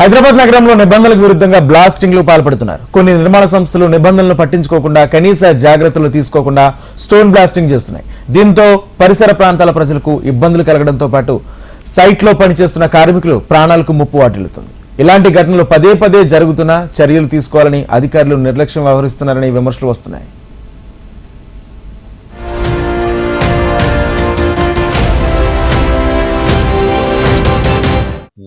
హైదరాబాద్ నగరంలో నిబంధనలకు విరుద్ధంగా బ్లాస్టింగ్లు పాల్పడుతున్నారు. కొన్ని నిర్మాణ సంస్థలు నిబంధనలను పట్టించుకోకుండా కనీస జాగ్రత్తలు తీసుకోకుండా స్టోన్ బ్లాస్టింగ్ చేస్తున్నాయి. దీంతో పరిసర ప్రాంతాల ప్రజలకు ఇబ్బందులు కలగడంతో పాటు సైట్లో పనిచేస్తున్న కార్మికులు ప్రాణాలకు ముప్పు వాటిల్లుతుంది. ఇలాంటి ఘటనలు పదే పదే జరుగుతున్నా చర్యలు తీసుకోవాలని అధికారులు నిర్లక్ష్యం వ్యవహరిస్తున్నారని విమర్శలు వస్తున్నాయి.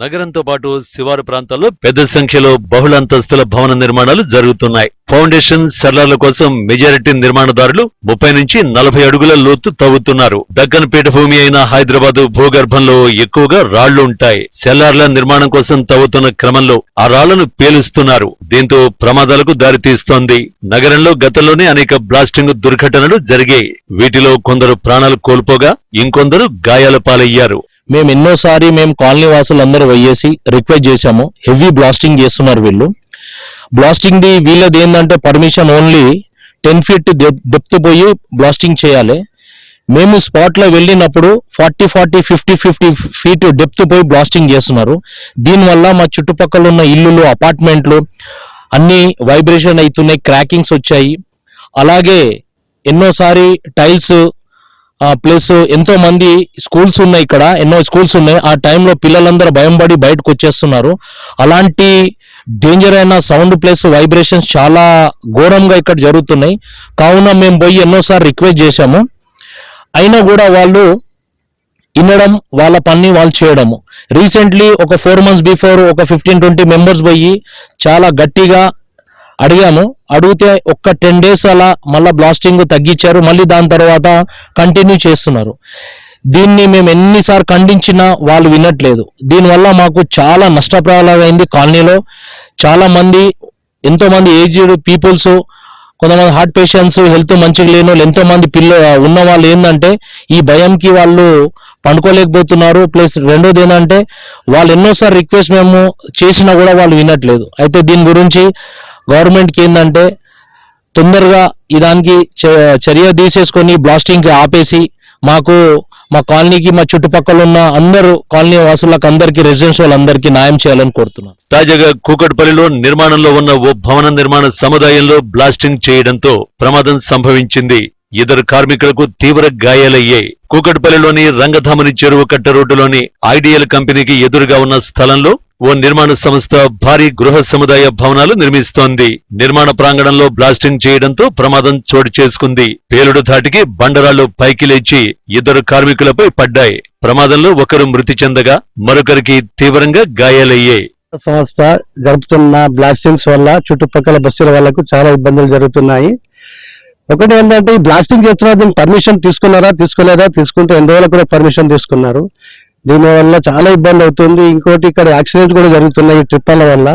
నగరంతో పాటు శివారు ప్రాంతాల్లో పెద్ద సంఖ్యలో బహుళంతస్తుల భవన నిర్మాణాలు జరుగుతున్నాయి. ఫౌండేషన్ సెల్లార్ల కోసం మెజారిటీ నిర్మాణదారులు 30 నుంచి 40 అడుగుల లోతు తవ్వుతున్నారు. దక్కన్ పీఠభూమి అయిన హైదరాబాద్ భూగర్భంలో ఎక్కువగా రాళ్లు ఉంటాయి. సెల్లార్ల నిర్మాణం కోసం తవ్వుతున్న క్రమంలో ఆ రాళ్లను పేలుస్తున్నారు. దీంతో ప్రమాదాలకు దారితీస్తోంది. నగరంలో గతంలోనే అనేక బ్లాస్టింగ్ దుర్ఘటనలు జరిగాయి. వీటిలో కొందరు ప్రాణాలు కోల్పోగా ఇంకొందరు గాయాల పాలయ్యారు. మేము ఎన్నోసారి కాలనీ వాసులందరూ పోయేసి రిక్వెస్ట్ చేశాము. హెవీ బ్లాస్టింగ్ చేస్తున్నారు వీళ్ళు. బ్లాస్టింగ్ వీళ్ళది ఏంటంటే పర్మిషన్ ఓన్లీ 10 feet డెప్త్ పోయి బ్లాస్టింగ్ చేయాలి. మేము స్పాట్ లో వెళ్ళినప్పుడు 40, 50 feet డెప్త్ పోయి బ్లాస్టింగ్ చేస్తున్నారు. దీనివల్ల మా చుట్టుపక్కల ఉన్న ఇల్లులు, అపార్ట్మెంట్లు అన్ని వైబ్రేషన్ అవుతున్నాయి, క్రాకింగ్స్ వచ్చాయి. అలాగే ఎన్నోసారి టైల్స్ ప్లస్ ఎంతో మంది స్కూల్స్ ఉన్నాయి, ఇక్కడ ఎన్నో స్కూల్స్ ఉన్నాయి. ఆ టైంలో పిల్లలందరూ భయం పడి బయటకు వచ్చేస్తున్నారు. అలాంటి డేంజర్ అయిన సౌండ్ ప్లస్ వైబ్రేషన్స్ చాలా ఘోరంగా ఇక్కడ జరుగుతున్నాయి. కావున మేము పోయి ఎన్నోసార్లు రిక్వెస్ట్ చేశాము. అయినా కూడా వాళ్ళు వినడం, వాళ్ళ పని వాళ్ళు చేయడము. రీసెంట్లీ ఒక 4 months బిఫోర్ ఒక 15-20 members పోయి చాలా గట్టిగా అడిగాము. అడిగితే ఒక్క 10 days అలా మళ్ళీ బ్లాస్టింగ్ తగ్గించారు. మళ్ళీ దాని తర్వాత కంటిన్యూ చేస్తున్నారు. దీన్ని మేము ఎన్నిసార్లు ఖండించినా వాళ్ళు వినట్లేదు. దీనివల్ల మాకు చాలా నష్టప్రాయాలైంది. కాలనీలో చాలా మంది, ఎంతో మంది ఏజ్డ్ పీపుల్స్, కొంతమంది హార్ట్ పేషెంట్స్, హెల్త్ మంచిగా లేని వాళ్ళు, ఎంతో మంది ఉన్న వాళ్ళు ఏంటంటే ఈ భయంకి వాళ్ళు పండుకోలేకపోతున్నారు. ప్లస్ రెండోది ఏంటంటే వాళ్ళు ఎన్నోసార్లు రిక్వెస్ట్ మేము చేసినా కూడా వాళ్ళు వినట్లేదు. అయితే దీని గురించి గవర్నమెంట్కి ఏంటంటే తొందరగా దానికి చర్య తీసేసుకొని బ్లాస్టింగ్ ఆపేసి మాకు, మా కాలనీకి, మా చుట్టుపక్కల ఉన్న అందరూ కాలనీ వాసులకు అందరికీ, రెసిడెన్స్ వాళ్ళందరికీ న్యాయం చేయాలని కోరుతున్నాం. తాజాగా కూకట్పల్లిలో నిర్మాణంలో ఉన్న ఓ భవన నిర్మాణ సముదాయంలో బ్లాస్టింగ్ చేయడంతో ప్రమాదం సంభవించింది. 2 కార్మికులకు తీవ్ర గాయాలయ్యాయి. కూకట్పల్లిలోని రంగధామని చెరువు కట్ట రోడ్డులోని ఐడియల్ కంపెనీకి ఎదురుగా ఉన్న స్థలంలో ఓ నిర్మాణ సంస్థ భారీ గృహ సముదాయ భవనాలు నిర్మిస్తోంది. నిర్మాణ ప్రాంగణంలో బ్లాస్టింగ్ చేయడంతో ప్రమాదం చోటు చేసుకుంది. పేలుడు ధాటికి బండరాళ్లు పైకి లేచి 2 కార్మికులపై పడ్డాయి. ప్రమాదంలో ఒకరు మృతి చెందగా మరొకరికి తీవ్రంగా గాయాలయ్యాయి. సంస్థ జరుపుతున్న బ్లాస్టింగ్స్ వల్ల చుట్టుపక్కల బస్సుల వాళ్లకు చాలా ఇబ్బందులు జరుగుతున్నాయి. ఒకటి ఏంటంటే ఈ బ్లాస్టింగ్ చేస్తున్నారు, దీనికి పర్మిషన్ తీసుకున్నారా, తీసుకోలేదా, తీసుకుంటే 2 రోజులకు కూడా పర్మిషన్ తీసుకున్నారు. దీనివల్ల చాలా ఇబ్బంది అవుతుంది. ఇంకోటి ఇక్కడ యాక్సిడెంట్ కూడా జరుగుతున్నాయి ఈ ట్రిప్పర్ల వల్ల.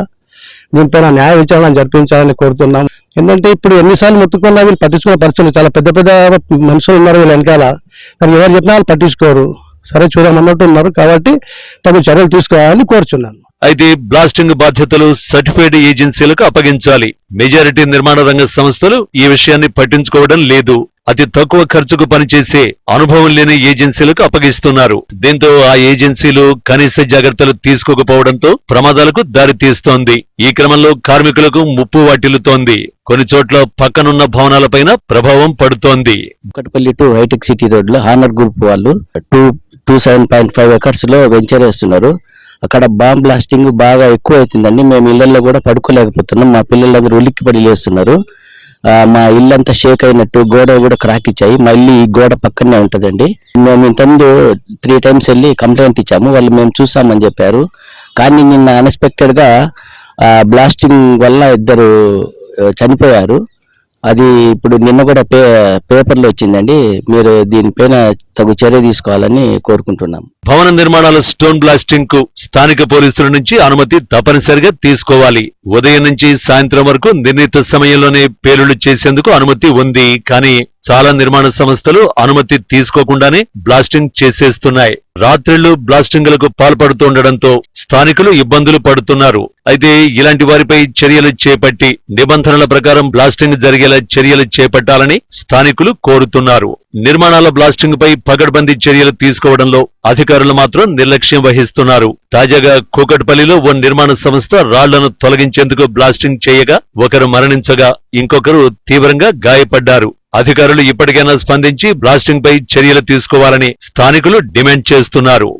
దీనిపైన న్యాయ విచారణ జరిపించాలని కోరుతున్నాం. ఎందుకంటే ఇప్పుడు ఎన్నిసార్లు మొత్తుకున్నా వీళ్ళు పట్టించుకునే పరిస్థితులు, చాలా పెద్ద పెద్ద మనుషులు ఉన్నారు వీళ్ళు వెనకాల, కానీ ఎవరు చెప్పినా వాళ్ళు పట్టించుకోరు. సరే చూడమన్నట్టు ఉన్నారు. కాబట్టి తగు చర్యలు తీసుకోవాలని కోరుచున్నాను. అయితే బ్లాస్టింగ్ బాధ్యతలు సర్టిఫైడ్ ఏజెన్సీలకు అప్పగించాలి. మెజారిటీ నిర్మాణ రంగ సంస్థలు ఈ విషయాన్ని పట్టించుకోవడం లేదు. అతి తక్కువ ఖర్చుకు పనిచేసే అనుభవం లేని ఏజెన్సీలకు అప్పగిస్తున్నారు. దీంతో ఆ ఏజెన్సీలు కనీస జాగ్రత్తలు తీసుకోకపోవడంతో ప్రమాదాలకు దారితీస్తోంది. ఈ క్రమంలో కార్మికులకు ముప్పు వాటిల్లుతోంది. కొన్ని చోట్ల పక్కనున్న భవనాలపైన ప్రభావం పడుతోంది. Kukatpally to Hitec City road లో హానర్ గ్రూప్ వాళ్ళు 27.5 acres లో వెంచర్ వేస్తున్నారు. అక్కడ బాంబ్ బ్లాస్టింగ్ బాగా ఎక్కువ అవుతుందండి. మేము ఇళ్లలో కూడా పడుకోలేకపోతున్నాం. మా పిల్లలందరూ ఉలిక్కిపడి లేస్తున్నారు. మా ఇల్లంతా షేక్ అయినట్టు, గోడ కూడా క్రాక్ ఇచ్చాయి. మళ్ళీ ఈ గోడ పక్కనే ఉంటదండి. మేము ఇంతకుముందు 3 times వెళ్ళి కంప్లైంట్ ఇచ్చాము. వాళ్ళు మేము చూసామని చెప్పారు. కానీ నిన్న అన్ఎక్స్పెక్టెడ్ గా బ్లాస్టింగ్ వల్ల 2 చనిపోయారు. అది ఇప్పుడు నిన్న కూడా పేపర్లో వచ్చిందండి. మీరు దీనిపైన తగు చర్య తీసుకోవాలని కోరుకుంటున్నాం. భవన నిర్మాణాల స్టోన్ బ్లాస్టింగ్ కు స్థానిక పోలీసుల నుంచి అనుమతి తప్పనిసరిగా తీసుకోవాలి. ఉదయం నుంచి సాయంత్రం వరకు నిర్ణీత సమయంలోనే పేలుళ్లు చేసేందుకు అనుమతి ఉంది. కానీ చాలా నిర్మాణ సంస్థలు అనుమతి తీసుకోకుండానే బ్లాస్టింగ్ చేసేస్తున్నాయి. రాత్రిళ్లు బ్లాస్టింగ్లకు పాల్పడుతుండటంతో స్థానికులు ఇబ్బందులు పడుతున్నారు. అయితే ఇలాంటి వారిపై చర్యలు చేపట్టి నిబంధనల ప్రకారం బ్లాస్టింగ్ జరిగేలా చర్యలు చేపట్టాలని స్థానికులు కోరుతున్నారు. నిర్మాణాల బ్లాస్టింగ్ పై పకడ్బందీ చర్యలు తీసుకోవడంలో అధికారులు మాత్రం నిర్లక్ష్యం వహిస్తున్నారు. తాజాగా కూకట్పల్లిలో ఓ నిర్మాణ సంస్థ రాళ్లను తొలగించేందుకు బ్లాస్టింగ్ చేయగా ఒకరు మరణించగా ఇంకొకరు తీవ్రంగా గాయపడ్డారు. అధికారులు ఇప్పటికైనా స్పందించి బ్లాస్టింగ్ పై చర్యలు తీసుకోవాలని స్థానికులు డిమాండ్ చేస్తున్నారు.